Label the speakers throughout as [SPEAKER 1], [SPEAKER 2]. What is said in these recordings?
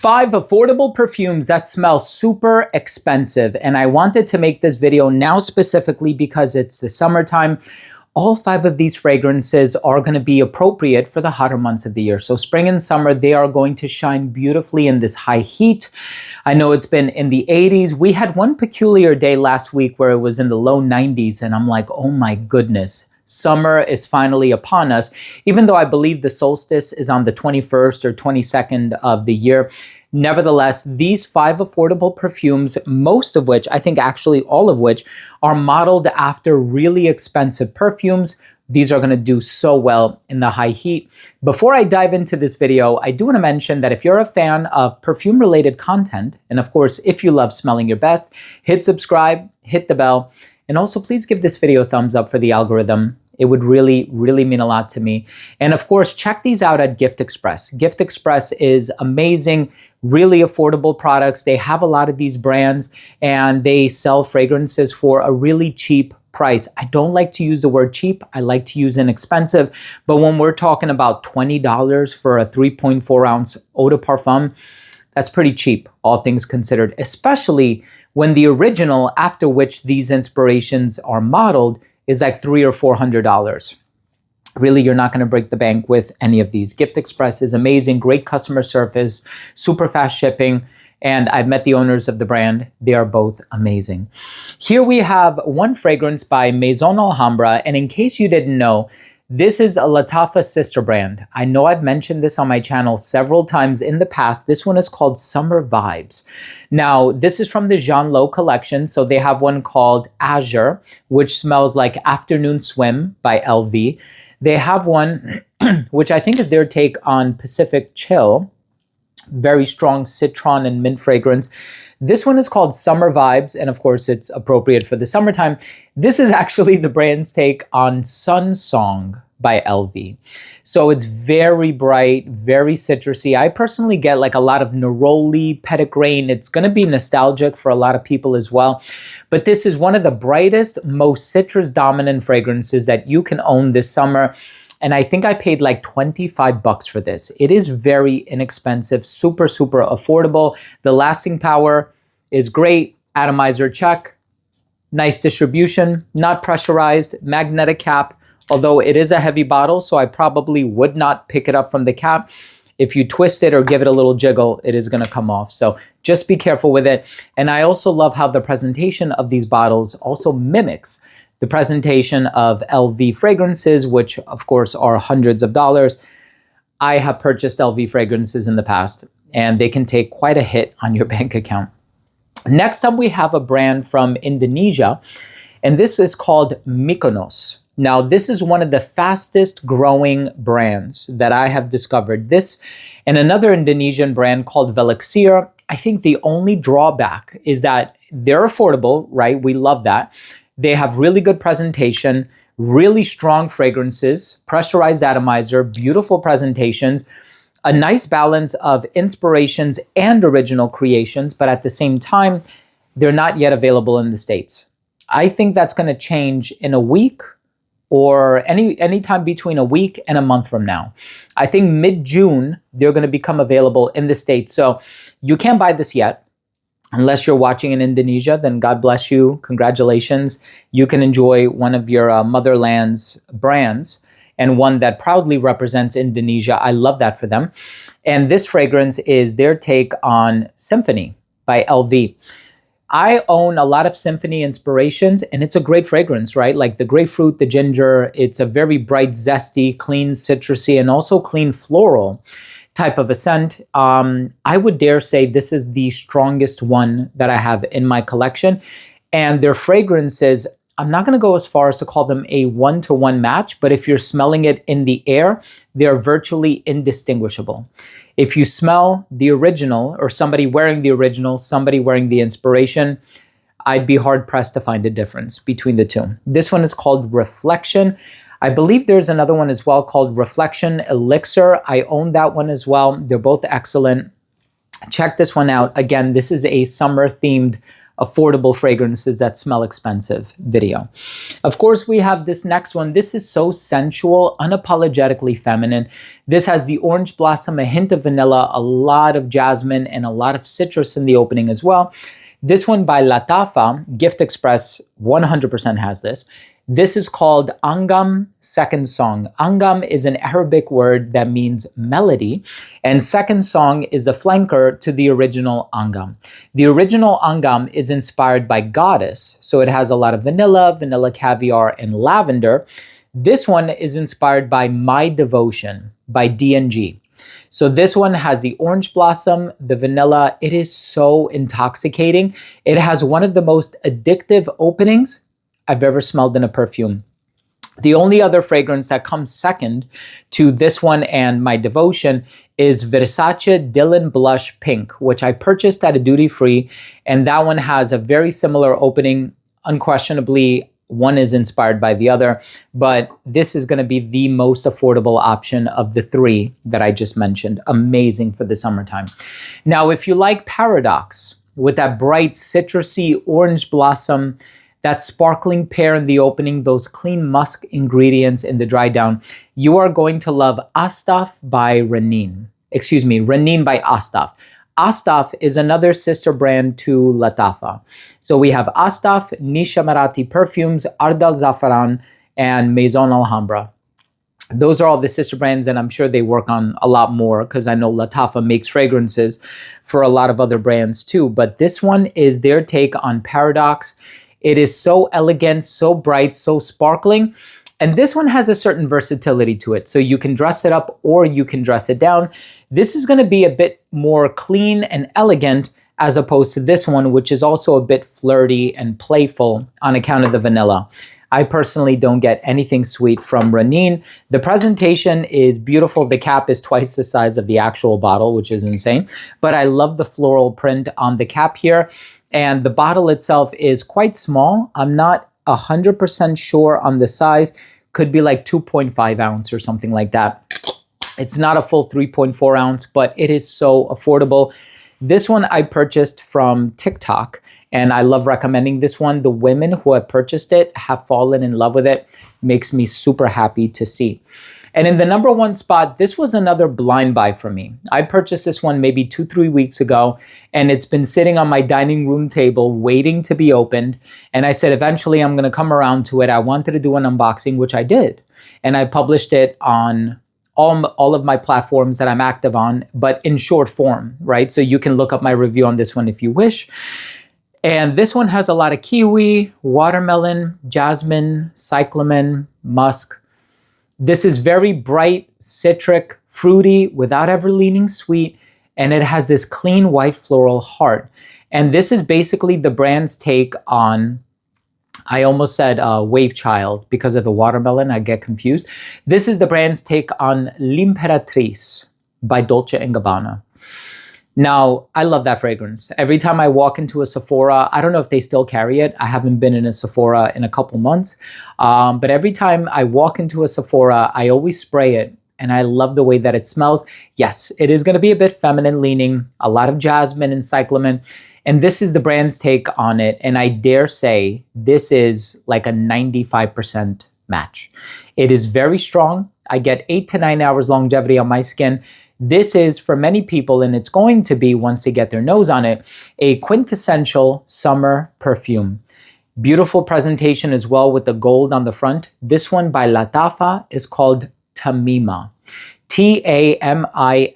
[SPEAKER 1] 5 affordable perfumes that smell super expensive. And I wanted to make this video now specifically because it's the summertime. All 5 of these fragrances are going to be appropriate for the hotter months of the year. So spring and summer, they are going to shine beautifully in this high heat. I know it's been in the 80s. We had one peculiar day last week where it was in the low 90s. And I'm like, oh my goodness. Summer is finally upon us, even though I believe the solstice is on the 21st or 22nd of the year. Nevertheless, these 5 affordable perfumes, most of which, I think actually all of which, are modeled after really expensive perfumes. These are going to do so well in the high heat. Before I dive into this video, I do want to mention that if you're a fan of perfume-related content, and of course, if you love smelling your best, hit subscribe, hit the bell, and also please give this video a thumbs up for the algorithm. It would really, really mean a lot to me. And of course, check these out at Gift Express. Gift Express is amazing, really affordable products. They have a lot of these brands and they sell fragrances for a really cheap price. I don't like to use the word cheap. I like to use inexpensive. But when we're talking about $20 for a 3.4 ounce eau de parfum, that's pretty cheap, all things considered, especially when the original after which these inspirations are modeled is like $300 or $400. Really, you're not going to break the bank with any of these. Gift Express is amazing, great customer service, super fast shipping, and I've met the owners of the brand. They are both amazing. Here we have one fragrance by Maison Alhamra, and in case you didn't know, this is a Latafa sister brand. I know I've mentioned this on my channel several times in the past. This one is called Summer Vibes. Now, this is from the Jean Lo collection. So they have one called Azure, which smells like Afternoon Swim by LV. They have one, which I think is their take on Pacific Chill. Very strong citron and mint fragrance. This one is called Summer Vibes, and of course it's appropriate for the summertime. This is actually the brand's take on Sun Song by LV. So it's very bright, very citrusy. I personally get like a lot of neroli, petitgrain. It's going to be nostalgic for a lot of people as well. But this is one of the brightest, most citrus dominant fragrances that you can own this summer. And I think I paid like 25 bucks for this. It is very inexpensive, super, super affordable. The lasting power is great. Atomizer check. Nice distribution, not pressurized, magnetic cap. Although it is a heavy bottle, so I probably would not pick it up from the cap. If you twist it or give it a little jiggle, it is gonna come off. So just be careful with it. And I also love how the presentation of these bottles also mimics the presentation of LV fragrances, which of course are hundreds of dollars. I have purchased LV fragrances in the past, and they can take quite a hit on your bank account. Next up, we have a brand from Indonesia, and this is called Mkonos. Now, this is one of the fastest growing brands that I have discovered. This and another Indonesian brand called Velixir. I think the only drawback is that they're affordable, right? We love that. They have really good presentation, really strong fragrances, pressurized atomizer, beautiful presentations, a nice balance of inspirations and original creations, but at the same time, they're not yet available in the States. I think that's going to change in a week or any time between a week and a month from now. I think mid-June, they're going to become available in the States. So you can't buy this yet. Unless you're watching in Indonesia, then God bless you. Congratulations. You can enjoy one of your motherland's brands and one that proudly represents Indonesia. I love that for them. And this fragrance is their take on Symphony by LV. I own a lot of Symphony inspirations, and it's a great fragrance, right? Like the grapefruit, the ginger. It's a very bright, zesty, clean, citrusy, and also clean floral type of a scent. I would dare say this is the strongest one that I have in my collection. And their fragrances, I'm not going to go as far as to call them a one-to-one match, but if you're smelling it in the air, they're virtually indistinguishable. If you smell the original or somebody wearing the original, somebody wearing the inspiration, I'd be hard-pressed to find a difference between the two. This one is called Reflection. I believe there's another one as well called Reflection Elixir. I own that one as well. They're both excellent. Check this one out. Again, this is a summer-themed affordable fragrances that smell expensive video. Of course, we have this next one. This is so sensual, unapologetically feminine. This has the orange blossom, a hint of vanilla, a lot of jasmine, and a lot of citrus in the opening as well. This one by Latafa, Gift Express 100% has this. This is called Angum Second Song. Angum is an Arabic word that means melody, and second song is a flanker to the original Angum. The original Angum is inspired by Goddess, so it has a lot of vanilla caviar, and lavender. This one is inspired by My Devotion by D&G. So this one has the orange blossom, the vanilla. It is so intoxicating. It has one of the most addictive openings I've ever smelled in a perfume. The only other fragrance that comes second to this one and My Devotion is Versace Dylan Blush Pink, which I purchased at a duty-free, and that one has a very similar opening. Unquestionably, one is inspired by the other, but this is going to be the most affordable option of the three that I just mentioned. Amazing for the summertime. Now, if you like Paradox with that bright citrusy orange blossom, that sparkling pear in the opening, those clean musk ingredients in the dry down, you are going to love Astaf by Renine. Excuse me, Renine by Astaf. Astaf is another sister brand to Latafa. So we have Astaf, Nisha Marathi Perfumes, Ardal Zafaran, and Maison Alhamra. Those are all the sister brands, and I'm sure they work on a lot more because I know Latafa makes fragrances for a lot of other brands too. But this one is their take on Paradox. It is so elegant, so bright, so sparkling. And this one has a certain versatility to it. So you can dress it up or you can dress it down. This is going to be a bit more clean and elegant as opposed to this one, which is also a bit flirty and playful on account of the vanilla. I personally don't get anything sweet from Renine. The presentation is beautiful. The cap is twice the size of the actual bottle, which is insane. But I love the floral print on the cap here. And the bottle itself is quite small. I'm not 100% sure on the size. Could be like 2.5 ounce or something like that. It's not a full 3.4 ounce, but it is so affordable. This one I purchased from TikTok, and I love recommending this one. The women who have purchased it have fallen in love with it. Makes me super happy to see. And in the number one spot, this was another blind buy for me. I purchased this one maybe 2-3 weeks ago, and it's been sitting on my dining room table waiting to be opened. And I said, eventually I'm going to come around to it. I wanted to do an unboxing, which I did. And I published it on all of my platforms that I'm active on, but in short form, right? So you can look up my review on this one if you wish. And this one has a lot of kiwi, watermelon, jasmine, cyclamen, musk. This is very bright, citric, fruity, without ever leaning sweet, and it has this clean white floral heart. And this is basically the brand's take on, I almost said Wave Child because of the watermelon, I get confused. This is the brand's take on L'Imperatrice by Dolce & Gabbana. Now, I love that fragrance. Every time I walk into a Sephora, I don't know if they still carry it. I haven't been in a Sephora in a couple months. But every time I walk into a Sephora, I always spray it. And I love the way that it smells. Yes, it is going to be a bit feminine leaning, a lot of jasmine and cyclamen. And this is the brand's take on it. And I dare say this is like a 95% match. It is very strong. I get 8 to 9 hours longevity on my skin. This is, for many people, and it's going to be once they get their nose on it, a quintessential summer perfume. Beautiful presentation as well with the gold on the front. This one by Latafa is called Tamima. Tamima.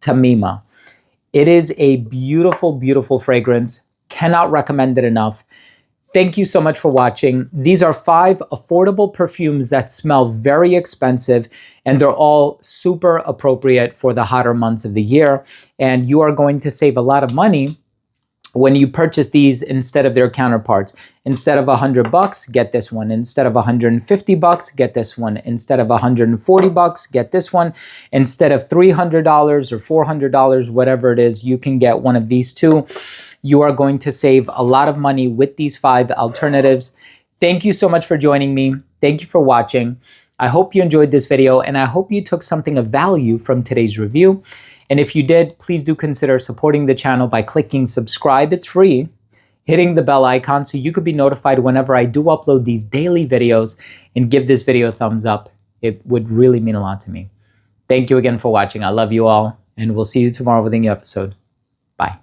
[SPEAKER 1] Tamima. It is a beautiful, beautiful fragrance. Cannot recommend it enough. Thank you so much for watching. These are 5 affordable perfumes that smell very expensive, and they're all super appropriate for the hotter months of the year. And you are going to save a lot of money when you purchase these instead of their counterparts. Instead of $100, get this one. Instead of $150, get this one. Instead of $140, get this one. Instead of $300 or $400, whatever it is, you can get one of these two. You are going to save a lot of money with these 5 alternatives. Thank you so much for joining me. Thank you for watching. I hope you enjoyed this video, and I hope you took something of value from today's review. And if you did, please do consider supporting the channel by clicking subscribe. It's free. hitting the bell icon so you could be notified whenever I do upload these daily videos, and give this video a thumbs up. It would really mean a lot to me. Thank you again for watching. I love you all, and we'll see you tomorrow with a new episode. Bye.